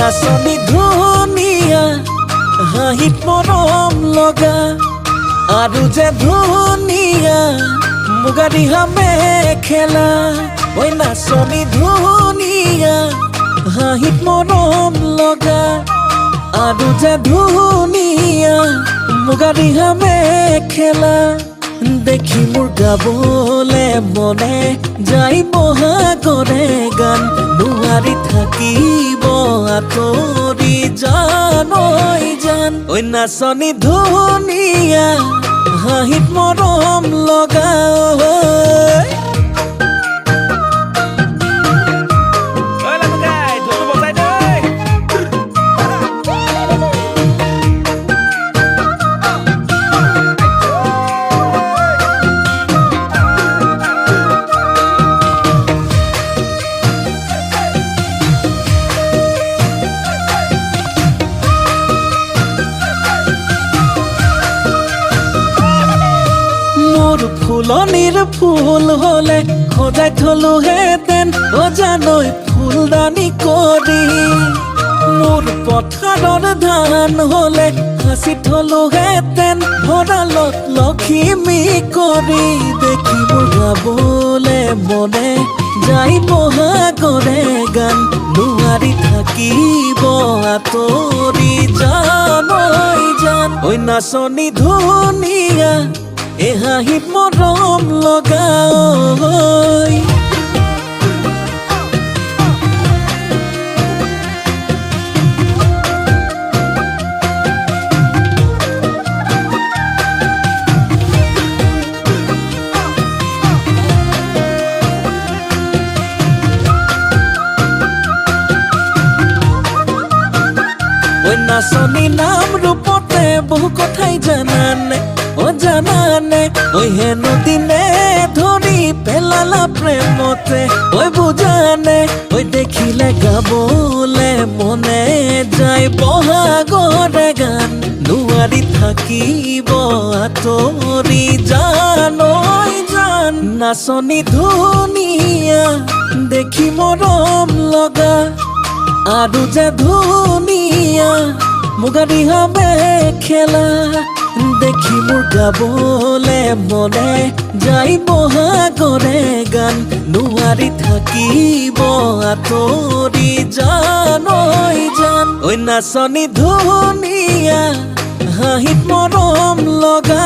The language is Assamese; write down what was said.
নাচনি ধুনীয়া হাঁহিত মৰম লগা আৰু যে ধুনীয়া মুগা ৰিহা মেখেলা ঐ নাচনি ধুনীয়া হাঁহিত মৰম লগা আৰু যে ধুনীয়া মুগা ৰিহা মেখেলা দেখি মোৰ গাবলে মনে যাই বহাগৰে গান নোৱাৰি থাকিব আঁতৰি জান ঐ জান ঐ নাচনি ধুনীয়া হাঁহিত মৰম লগা ফুলনিৰ ফুল হলে সজাই থলোহেঁতেন অজানৈ ফুলদানি কৰি মোৰ পথাৰৰ ধান হলে সাঁচি থলোহেঁতেন ভঁৰালত লখিমী কৰি দেখি মোৰ গাবলে মনে যাই বহাগৰে গান নোৱাৰি থাকিব আঁতৰি জান ঐ জান ঐ নাচনি ধুনীয়া এ হাঁহিত মৰম লগা ঐ নাচনি নাম ৰূপতে বহু কথাই জানানে জানানে ঐ হেনো দিনে ধৰি পেলালা প্ৰেমতে ঐ বুজানে ঐ দেখিলে গাবলে মনে যায় বহাগৰে গান নোৱাৰি থাকিব আঁতৰি জান ঐ জান নাচনি ধুনীয়া দেখি মৰম লগা আৰু যে ধুনীয়া মুগা ৰিহা মেখেলা দেখি মোৰ গাবলে মনে যাই বহাগৰে গান নোৱাৰি থাকিব আঁতৰি জান ঐ জান ঐ নাচনি ধুনীয়া হাঁহিত মৰম লগা